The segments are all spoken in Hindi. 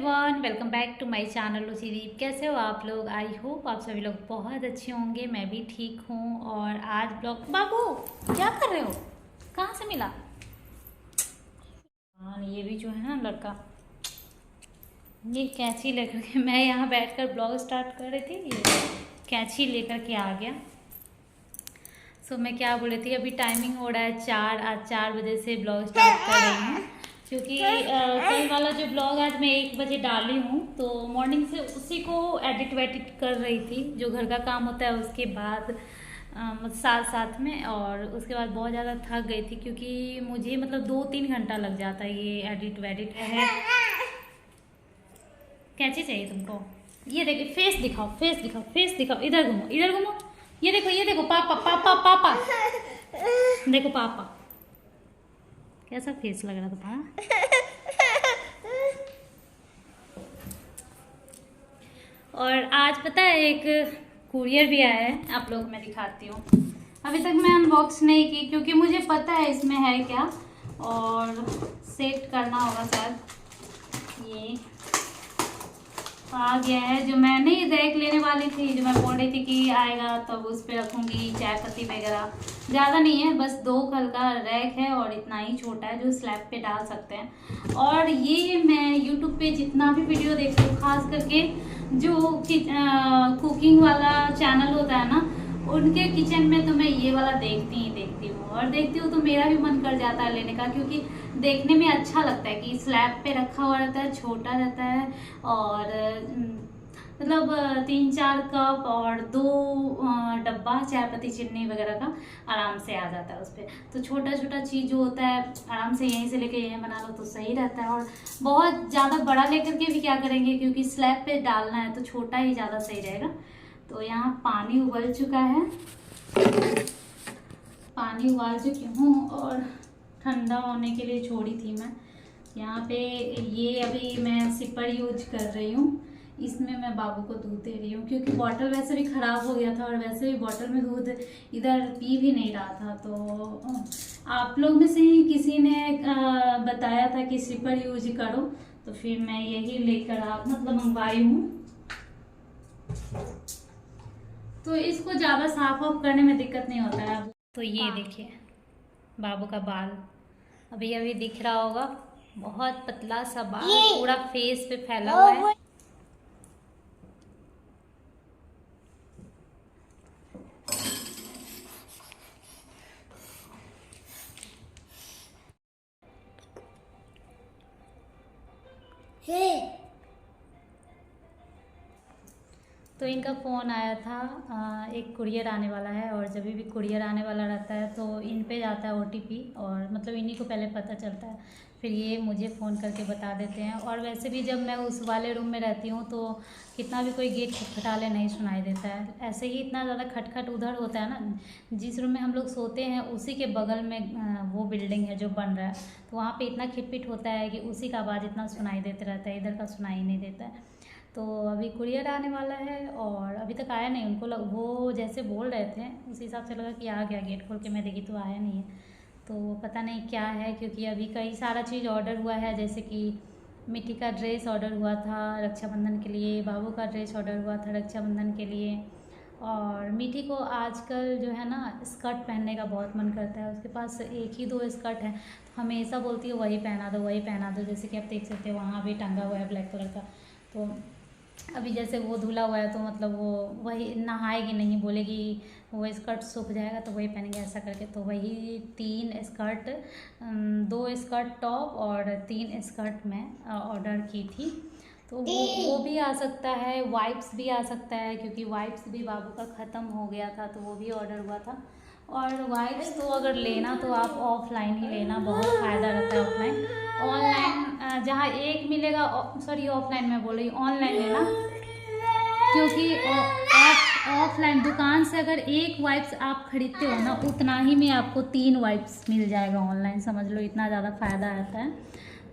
One welcome back to my channel Ruchideep. कैसे हो आप लोग? आई होप आप सभी लोग बहुत अच्छे होंगे। मैं भी ठीक हूँ। और आज ब्लॉग बाबू क्या कर रहे हो? कहाँ से मिला? हाँ, ये भी जो है ना लड़का, ये कैंची लेकर के मैं यहाँ बैठकर ब्लॉग स्टार्ट कर रही थी, ये कैंची लेकर के आ गया। मैं क्या बोल रही थी, अभी टाइमिंग हो रहा है 4। आज 4 बजे से ब्लॉग स्टार्ट कर रही हूँ क्योंकि कल वाला जो ब्लॉग आज मैं 1 बजे डाली हूँ, तो मॉर्निंग से उसी को एडिट वेडिट कर रही थी। जो घर का काम होता है उसके बाद साथ साथ में, और उसके बाद बहुत ज़्यादा थक गई थी क्योंकि मुझे मतलब 2-3 घंटा लग जाता है ये एडिट वेडिट है। कैंची चाहिए तुमको? ये देखो, फेस दिखाओ, फेस दिखाओ, फेस दिखाओ, इधर घूमो, इधर घूमो। ये देखो पापा पापा पापा, देखो पापा। कैसा फेस लग रहा था तुम्हारा? और आज पता है एक कुरियर भी आया है, आप लोग मैं दिखाती हूँ। अभी तक मैं अनबॉक्स नहीं की क्योंकि मुझे पता है इसमें है क्या, और सेट करना होगा शायद। ये आ गया है, जो मैं नहीं रैक लेने वाली थी, जो मैं बोल रही थी कि आएगा तब उस पर रखूँगी चाय पत्ती वगैरह। ज़्यादा नहीं है, बस 2 खल का रैक है और इतना ही छोटा है जो स्लैब पे डाल सकते हैं। और ये मैं यूट्यूब पे जितना भी वीडियो देखती हूँ, खास करके जो कुकिंग वाला चैनल होता है ना, उनके किचन में तो मैं ये वाला देखती हूँ और देखती हूँ तो मेरा भी मन कर जाता है लेने का, क्योंकि देखने में अच्छा लगता है कि स्लैब पे रखा हुआ रहता है, छोटा रहता है, और मतलब 3-4 कप और 2 डब्बा चाय पत्ती चीनी वगैरह का आराम से आ जाता है उस पर। तो छोटा छोटा चीज़ जो होता है आराम से यहीं से लेके यहीं बना लो तो सही रहता है। और बहुत ज़्यादा बड़ा लेकर के भी क्या करेंगे, क्योंकि स्लैब पे डालना है तो छोटा ही ज़्यादा सही रहेगा। तो यहाँ पानी उबल चुका है, पानी उबाल चुकी हूँ और ठंडा होने के लिए छोड़ी थी मैं। यहाँ पे ये अभी मैं सिपर यूज कर रही हूँ, इसमें मैं बाबू को दूध दे रही हूँ क्योंकि बॉटल वैसे भी ख़राब हो गया था और वैसे भी बॉटल में दूध इधर पी भी नहीं रहा था। तो आप लोग में से ही किसी ने बताया था कि सिपर यूज करो, तो फिर मैं यही लेकर मतलब मंगवाई हूँ। तो इसको ज़्यादा साफ ऑफ करने में दिक्कत नहीं होता है। तो ये देखिए बाबू का बाल अभी अभी दिख रहा होगा, बहुत पतला सा बाल पूरा फेस पे फैला हुआ है। तो इनका फ़ोन आया था, एक कुरियर आने वाला है, और जब भी कुरियर आने वाला रहता है तो इन पे जाता है OTP, और मतलब इन्हीं को पहले पता चलता है, फिर ये मुझे फ़ोन करके बता देते हैं। और वैसे भी जब मैं उस वाले रूम में रहती हूँ तो कितना भी कोई गेट खटखटा ले नहीं सुनाई देता है। ऐसे ही इतना ज़्यादा खटखट उधर होता है ना, जिस रूम में हम लोग सोते हैं उसी के बगल में वो बिल्डिंग है जो बन रहा है, तो वहाँ पर इतना खिटपिट होता है कि उसी का आवाज़ इतना सुनाई देते रहता है, इधर का सुनाई नहीं देता है। तो अभी कुरियर आने वाला है और अभी तक आया नहीं। उनको वो जैसे बोल रहे थे उस हिसाब से लगा कि आ गया, गेट खोल के मैं देखी तो आया नहीं है। तो पता नहीं क्या है, क्योंकि अभी कई सारा चीज़ ऑर्डर हुआ है, जैसे कि मिट्टी का ड्रेस ऑर्डर हुआ था रक्षाबंधन के लिए, बाबू का ड्रेस ऑर्डर हुआ था रक्षाबंधन के लिए। और मीठी को आजकल जो है ना स्कर्ट पहनने का बहुत मन करता है, उसके पास 1 ही 2 स्कर्ट है, तो हमेशा बोलती है वही पहना दो वही पहना दो। जैसे कि आप देख सकते हैं वहाँ भी टंगा हुआ है ब्लैक कलर का। तो अभी जैसे वो धुला हुआ है तो मतलब वो वही नहाएगी नहीं, बोलेगी वो स्कर्ट सूख जाएगा तो वही पहनेंगे ऐसा करके। तो वही 3 स्कर्ट, 2 स्कर्ट टॉप और 3 स्कर्ट मैं ऑर्डर की थी। तो वो भी आ सकता है, वाइप्स भी आ सकता है, क्योंकि वाइप्स भी बाबू का ख़त्म हो गया था तो वो भी ऑर्डर हुआ था। और वाइप्स तो अगर लेना तो आप ऑफलाइन ही लेना, बहुत फ़ायदा रहता है ऑफलाइन। ऑनलाइन जहाँ एक मिलेगा, सॉरी ऑफलाइन मैं बोल रही हूँ, ऑनलाइन लेना, क्योंकि ऑफलाइन दुकान से अगर 1 वाइप्स आप खरीदते हो ना, उतना ही में आपको 3 वाइप्स मिल जाएगा ऑनलाइन। समझ लो इतना ज़्यादा फ़ायदा रहता है,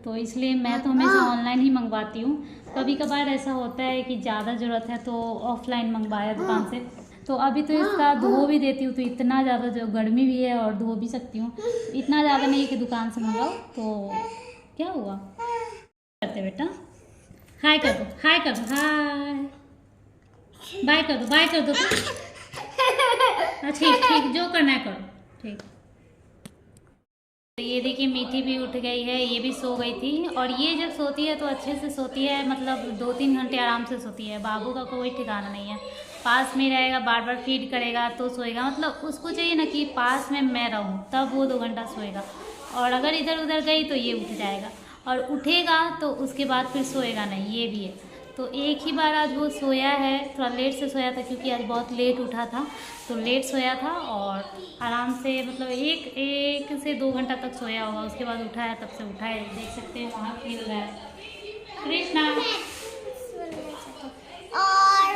तो इसलिए मैं तो हमेशा ऑनलाइन ही मंगवाती हूँ। कभी कभार ऐसा होता है कि ज़्यादा ज़रूरत है तो ऑफलाइन मंगवाया दुकान से। तो अभी तो इसका धो भी देती हूँ, तो इतना ज़्यादा जो गर्मी भी है और धो भी सकती हूँ, इतना ज़्यादा नहीं कि दुकान से मंगाओ। तो क्या हुआ करते बेटा? हाय कर दो, हाय कर दो, हाय बाय कर दो, बाय कर दो। ठीक ठीक, जो करना है करो, ठीक। तो ये देखिए मीठी भी उठ गई है, ये भी सो गई थी। और ये जब सोती है तो अच्छे से सोती है, मतलब 2-3 घंटे आराम से सोती है। बाबू का कोई ठिकाना नहीं है, पास में रहेगा, बार बार फीड करेगा तो सोएगा। मतलब उसको चाहिए ना कि पास में मैं रहूँ, तब वो 2 घंटा सोएगा। और अगर इधर उधर गई तो ये उठ जाएगा, और उठेगा तो उसके बाद फिर सोएगा नहीं, ये भी है। तो एक ही बार आज वो सोया है, थोड़ा लेट से सोया था क्योंकि आज बहुत लेट उठा था, तो लेट सोया था। और आराम से मतलब एक से 2 घंटा तक सोया होगा, उसके बाद उठा है, तब से उठा है। देख सकते हैं वहाँ खेल रहा है कृष्णा। और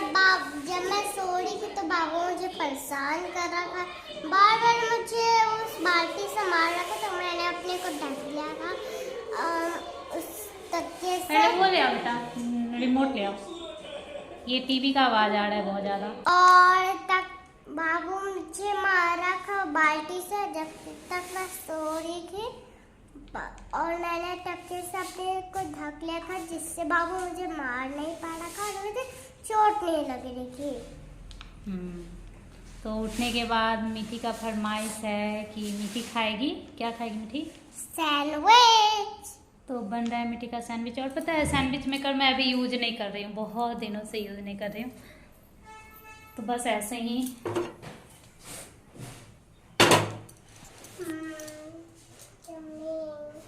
जब मैं सो रही थी तो बाबू मुझे परेशान कर रहा था, बार बार मुझे उस बाल्टी से मार रहा था, तो मैंने अपने को ढक लिया था उस तकिए से। पहले वो ले आओ बेटा, रिमोट ले आओ, ये टीवी का आवाज़ आ रहा है बहुत ज़्यादा। और तक बाबू मुझे मारा था बाल्टी से जब तक मैं सो रही थी, और मैंने तकिए से अपने को ढक लिया था, जिससे बाबू मुझे मार नहीं पा रहा था और मुझे चोट नहीं लग रही थी। तो उठने के बाद मीठी का फरमाइश है कि मीठी खाएगी, क्या खाएगी मीठी? सैंडविच। तो बन रहा है मीठी का सैंडविच। और पता है सैंडविच मेकर मैं अभी यूज नहीं कर रही हूँ, बहुत दिनों से यूज नहीं कर रही हूँ, तो बस ऐसे ही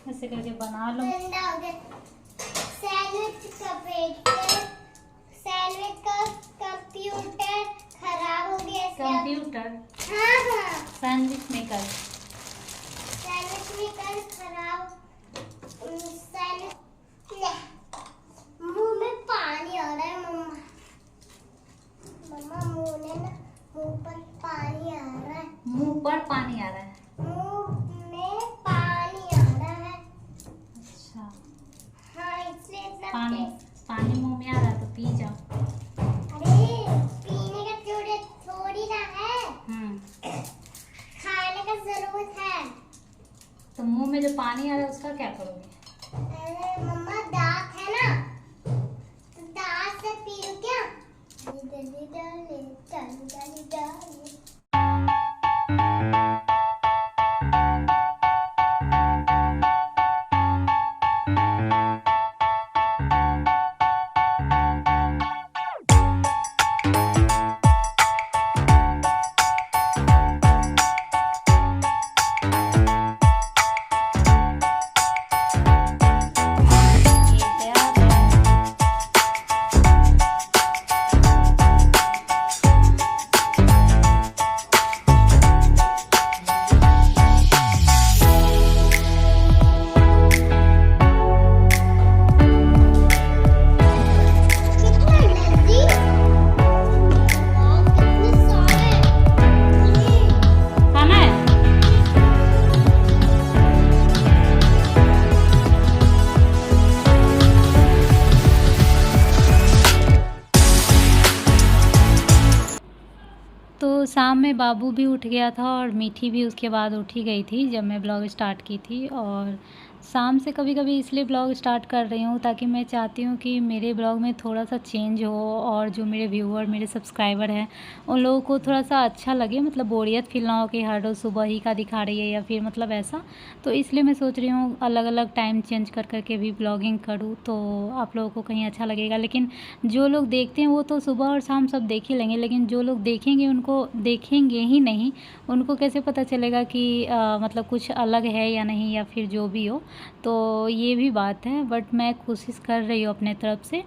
ऐसे करके बना लो। सैंडविच का कंप्यूटर खराब हो गया। कंप्यूटर? हाँ। सैंडविच मेकर खराब। मुंह में पानी आ रहा है मम्मा। मुंह पर पानी आ रहा है। मुंह पर पानी आ रहा है? मुंह में पानी आ रहा है। अच्छा हाँ, इसलिए पानी मुंह में आ रहा है तो पी जाओ। अरे पीने का थोड़ी ना है, खाने का जरूरत है। तो मुंह में जो पानी आ रहा है उसका क्या करोगे? अरे मम्मा दांत है ना, तो दांत से पीऊं क्या? तो शाम में बाबू भी उठ गया था और मीठी भी उसके बाद उठ ही गई थी जब मैं ब्लॉग स्टार्ट की थी। और शाम से कभी कभी इसलिए ब्लॉग स्टार्ट कर रही हूँ ताकि मैं चाहती हूँ कि मेरे ब्लॉग में थोड़ा सा चेंज हो, और जो मेरे व्यूअर मेरे सब्सक्राइबर हैं उन लोगों को थोड़ा सा अच्छा लगे, मतलब बोरियत फील ना हो कि हर रोज़ सुबह ही का दिखा रही है या फिर मतलब ऐसा। तो इसलिए मैं सोच रही हूँ अलग अलग टाइम चेंज कर करके भी ब्लॉगिंग करूँ, तो आप लोगों को कहीं अच्छा लगेगा। लेकिन जो लोग देखते हैं वो तो सुबह और शाम सब देख ही लेंगे, लेकिन जो लोग देखेंगे उनको देखेंगे ही नहीं, उनको कैसे पता चलेगा कि मतलब कुछ अलग है या नहीं, या फिर जो भी हो। तो ये भी बात है, बट मैं कोशिश कर रही हूँ अपने तरफ से।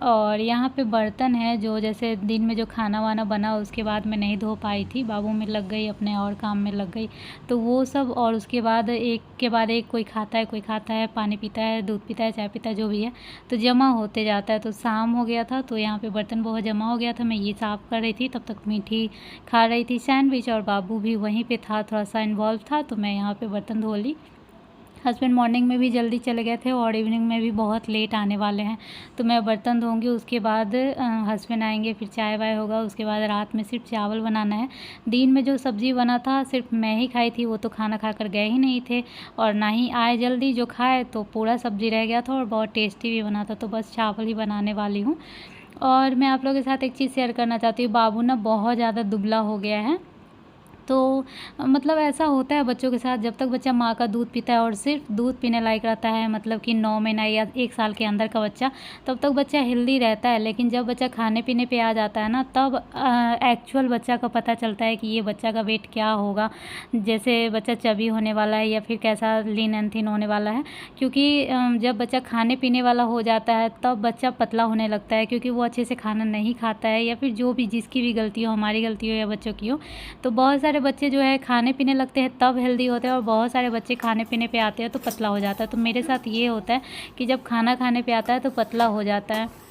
और यहाँ पे बर्तन है जो जैसे दिन में जो खाना वाना बना उसके बाद मैं नहीं धो पाई थी, बाबू में लग गई, अपने और काम में लग गई, तो वो सब। और उसके बाद एक के बाद एक कोई खाता है, पानी पीता है, दूध पीता है, चाय पीता है, जो भी है, तो जमा होते जाता है। तो शाम हो गया था तो यहाँ पे बर्तन बहुत जमा हो गया था, मैं ये साफ़ कर रही थी, तब तक मीठी खा रही थी सैंडविच और बाबू भी वहीं पर था, थोड़ा सा इन्वॉल्व था, तो मैं यहाँ पर बर्तन धो ली। हस्बैंड मॉर्निंग में भी जल्दी चले गए थे और इवनिंग में भी बहुत लेट आने वाले हैं। तो मैं बर्तन धोऊंगी, उसके बाद हस्बैंड आएंगे, फिर चाय वाय होगा, उसके बाद रात में सिर्फ चावल बनाना है। दिन में जो सब्ज़ी बना था सिर्फ मैं ही खाई थी, वो तो खाना खा कर गए ही नहीं थे और ना ही आए जल्दी। जो खाए तो पूरा सब्ज़ी रह गया था और बहुत टेस्टी भी बना था। तो बस चावल ही बनाने वाली हूँ। और मैं आप लोगों के साथ एक चीज़ शेयर करना चाहती हूँ। बाबू ना बहुत ज़्यादा दुबला हो गया है। तो मतलब ऐसा होता है बच्चों के साथ, जब तक बच्चा माँ का दूध पीता है और सिर्फ दूध पीने लायक रहता है, मतलब कि 9 महीना या 1 साल के अंदर का बच्चा, तब तक बच्चा हेल्दी रहता है। लेकिन जब बच्चा खाने पीने पे आ जाता है ना, तब एक्चुअल बच्चा का पता चलता है कि ये बच्चा का वेट क्या होगा, जैसे बच्चा चबी होने वाला है या फिर कैसा लीन एंड थिन होने वाला है। क्योंकि जब बच्चा खाने पीने वाला हो जाता है तब बच्चा पतला होने लगता है, क्योंकि वो अच्छे से खाना नहीं खाता है, या फिर जो भी जिसकी भी गलती हो, हमारी गलती हो या बच्चों की हो। तो बहुत सारे बच्चे जो है खाने पीने लगते हैं तब हेल्दी होते हैं और बहुत सारे बच्चे खाने पीने पे आते हैं तो पतला हो जाता है। तो मेरे साथ ये होता है कि जब खाना खाने पे आता है तो पतला हो जाता है।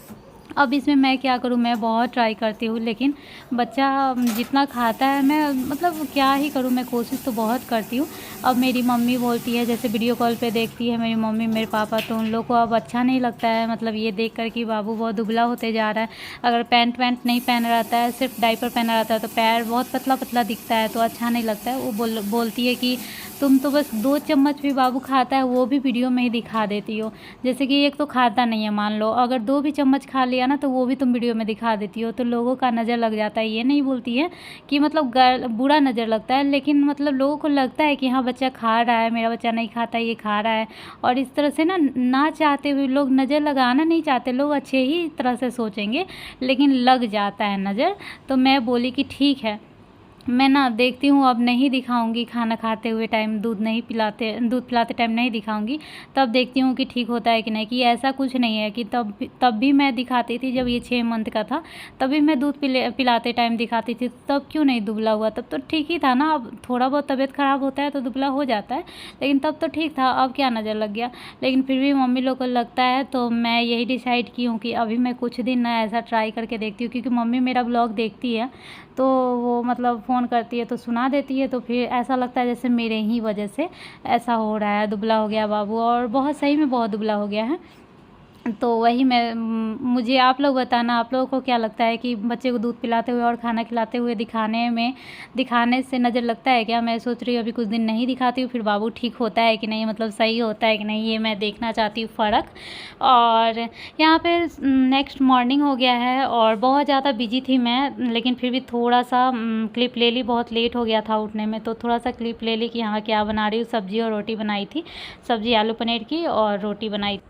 अब इसमें मैं क्या करूँ, मैं बहुत ट्राई करती हूँ लेकिन बच्चा जितना खाता है, मैं मतलब क्या ही करूँ, मैं कोशिश तो बहुत करती हूँ। अब मेरी मम्मी बोलती है, जैसे वीडियो कॉल पे देखती है मेरी मम्मी मेरे पापा, तो उन लोग को अब अच्छा नहीं लगता है, मतलब ये देख कर कि बाबू बहुत दुबला होते जा रहा है। अगर पैंट वैंट नहीं पहन रहता है, सिर्फ डायपर पहना रहता है, तो पैर बहुत पतला पतला दिखता है, तो अच्छा नहीं लगता है। वो बोलती है कि तुम तो बस 2 चम्मच भी बाबू खाता है वो भी वीडियो में ही दिखा देती हो। जैसे कि एक तो खाता नहीं है, मान लो अगर 2 भी चम्मच खा लिया ना, तो वो भी तुम वीडियो में दिखा देती हो, तो लोगों का नज़र लग जाता है। ये नहीं बोलती है कि मतलब बुरा नज़र लगता है, लेकिन मतलब लोगों को लगता है कि हाँ बच्चा खा रहा है, मेरा बच्चा नहीं खाता, ये खा रहा है। और इस तरह से ना चाहते हुए लोग नज़र लगाना नहीं चाहते, लोग अच्छे ही तरह से सोचेंगे लेकिन लग जाता है नज़र। तो मैं बोली कि ठीक है, मैं ना देखती हूँ, अब नहीं दिखाऊंगी खाना खाते हुए टाइम, दूध पिलाते टाइम नहीं दिखाऊंगी। तब देखती हूँ कि ठीक होता है कि नहीं। कि ऐसा कुछ नहीं है कि तब भी मैं दिखाती थी, जब ये 6 मंथ का था तभी मैं दूध पिलाते टाइम दिखाती थी, तब क्यों नहीं दुबला हुआ, तब तो ठीक ही था ना। अब थोड़ा बहुत तबीयत ख़राब होता है तो दुबला हो जाता है, लेकिन तब तो ठीक था, अब क्या नज़र लग गया। लेकिन फिर भी मम्मी लोग को लगता है, तो मैं यही डिसाइड की हूँ कि अभी मैं कुछ दिन ना ऐसा ट्राई करके देखती हूँ। क्योंकि मम्मी मेरा ब्लॉग देखती है तो वो मतलब फ़ोन करती है तो सुना देती है, तो फिर ऐसा लगता है जैसे मेरे ही वजह से ऐसा हो रहा है, दुबला हो गया बाबू, और बहुत सही में बहुत दुबला हो गया है। तो वही मुझे आप लोग बताना, आप लोगों को क्या लगता है कि बच्चे को दूध पिलाते हुए और खाना खिलाते हुए दिखाने से नज़र लगता है क्या? मैं सोच रही हूँ अभी कुछ दिन नहीं दिखाती हूँ, फिर बाबू ठीक होता है कि नहीं, मतलब सही होता है कि नहीं, ये मैं देखना चाहती हूँ फ़र्क। और यहाँ पे नेक्स्ट मॉर्निंग हो गया है और बहुत ज़्यादा बिजी थी मैं, लेकिन फिर भी थोड़ा सा क्लिप ले ली, बहुत लेट हो गया था उठने में, तो थोड़ा सा क्लिप ले ली कि हाँ क्या बना रही हूँ। सब्ज़ी और रोटी बनाई थी, सब्ज़ी आलू पनीर की और रोटी बनाई।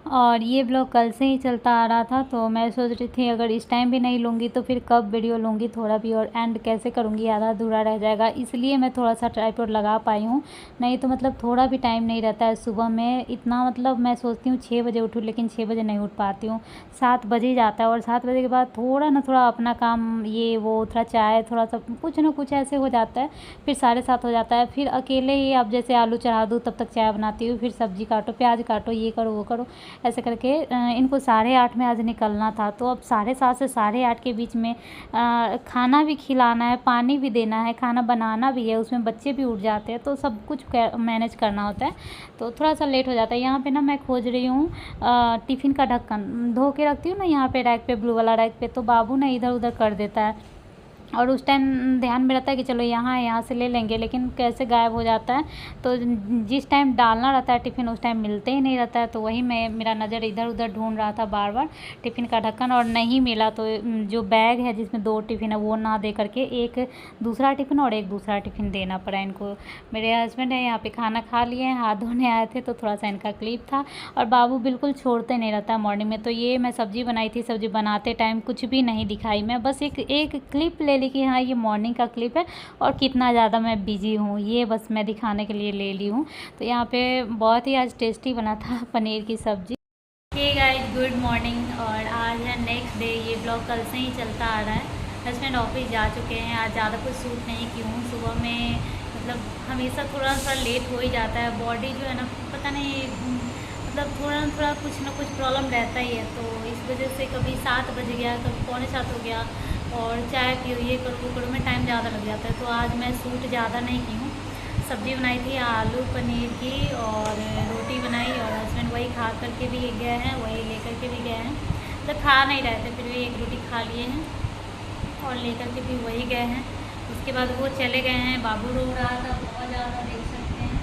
और ये ब्लॉग कल से ही चलता आ रहा था, तो मैं सोच रही थी अगर इस टाइम भी नहीं लूँगी तो फिर कब वीडियो लूँगी, थोड़ा भी, और एंड कैसे करूँगी, आधा अधूरा रह जाएगा। इसलिए मैं थोड़ा सा ट्राइपॉड लगा पाई हूँ, नहीं तो मतलब थोड़ा भी टाइम नहीं रहता है सुबह में इतना। मतलब मैं सोचती हूँ 6 बजे उठूँ, लेकिन 6 बजे नहीं उठ पाती हूँ, 7 बज ही जाता है। और 7 बजे के बाद थोड़ा ना अपना काम, ये वो, थोड़ा चाय, थोड़ा सा कुछ ना कुछ ऐसे हो जाता है, फिर 7:30 हो जाता है। फिर अकेले ही अब जैसे आलू चढ़ा दूँ तब तक चाय बनाती हूँ, फिर सब्ज़ी काटो, प्याज काटो, ये करो वो करो, ऐसे करके इनको 8:30 में आज निकलना था। तो अब 7:30 से 8:30 के बीच में खाना भी खिलाना है, पानी भी देना है, खाना बनाना भी है, उसमें बच्चे भी उठ जाते हैं, तो सब कुछ मैनेज करना होता है, तो थोड़ा सा लेट हो जाता है। यहाँ पे ना मैं खोज रही हूँ टिफ़िन का ढक्कन, धो के रखती हूँ ना यहाँ पे रैक पे, ब्लू वाला रैक पे, तो बाबू ना इधर उधर कर देता है, और उस टाइम ध्यान में रहता है कि चलो यहाँ से ले लेंगे, लेकिन कैसे गायब हो जाता है। तो जिस टाइम डालना रहता है टिफ़िन उस टाइम मिलते ही नहीं रहता है, तो वही मेरा नज़र इधर उधर ढूंढ रहा था बार बार टिफ़िन का ढक्कन, और नहीं मिला। तो जो बैग है जिसमें 2 टिफ़िन है वो ना दे करके एक दूसरा टिफ़िन और एक दूसरा टिफ़िन देना पड़ा इनको। मेरे हस्बैंड है यहाँ पे खाना खा लिए हैं, हाथ धोने आए थे, तो थोड़ा सा इनका क्लिप था। और बाबू बिल्कुल छोड़ते नहीं रहता मॉर्निंग में। तो ये मैं सब्ज़ी बनाई थी, सब्ज़ी बनाते टाइम कुछ भी नहीं दिखाई मैं, बस एक क्लिप ले ली कि हाँ ये मॉर्निंग का क्लिप है और कितना ज़्यादा मैं बिजी हूँ, ये बस मैं दिखाने के लिए ले ली हूँ। तो यहाँ पे बहुत ही आज टेस्टी बना था पनीर की सब्ज़ी। Hey guys, good morning. और आज है नेक्स्ट डे, ये ब्लॉग कल से ही चलता आ रहा है। हस्बैंड ऑफिस जा चुके हैं, आज ज़्यादा कुछ शूट नहीं की हूँ। सुबह में मतलब हमेशा थोड़ा सा लेट हो ही जाता है, बॉडी जो है ना पता नहीं, मतलब थोड़ा कुछ ना कुछ प्रॉब्लम रहता ही है। तो इस वजह से कभी 7 बज गया, कभी 6:45 हो गया, और चाय पियो, ये करो वो करो में टाइम ज़्यादा लग जाता है। तो आज मैं शूट ज़्यादा नहीं की हूँ, सब्ज़ी बनाई थी आलू पनीर की और रोटी बनाई, और हस्बैंड वही खा करके भी गए हैं, वही लेकर के भी गए हैं। मतलब खा नहीं रहे थे, फिर भी एक रोटी खा लिए हैं और लेकर के भी वही गए हैं। उसके बाद वो चले गए हैं। बाबू रो रहा था बहुत ज़्यादा, देख सकते हैं।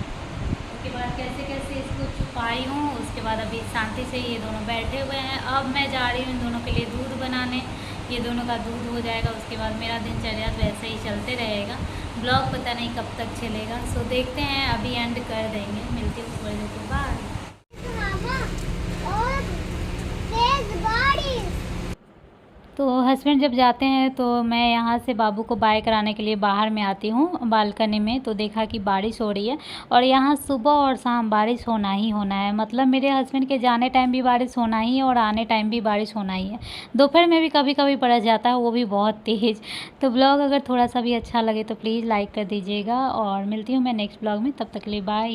उसके बाद कैसे कैसे इसको छुपाई हूँ। उसके बाद अभी शांति से ये दोनों बैठे हुए हैं। अब मैं जा रही हूँ इन दोनों के लिए दूध बनाने। ये दोनों का दूध हो जाएगा, उसके बाद मेरा दिनचर्या तो ऐसे ही चलते रहेगा। ब्लॉग पता नहीं कब तक चलेगा, सो देखते हैं, अभी एंड कर देंगे। मिलती हूँ थोड़ी देर के बाद। तो हस्बैंड जब जाते हैं तो मैं यहाँ से बाबू को बाय कराने के लिए बाहर में आती हूँ बालकनी में। तो देखा कि बारिश हो रही है, और यहाँ सुबह और शाम बारिश होना ही होना है। मतलब मेरे हस्बैंड के जाने टाइम भी बारिश होना ही है और आने टाइम भी बारिश होना ही है। दोपहर में भी कभी कभी बरस जाता है, वो भी बहुत तेज़। तो ब्लॉग अगर थोड़ा सा भी अच्छा लगे तो प्लीज़ लाइक कर दीजिएगा, और मिलती हूँ मैं नेक्स्ट ब्लॉग में। तब तक के लिए बाय।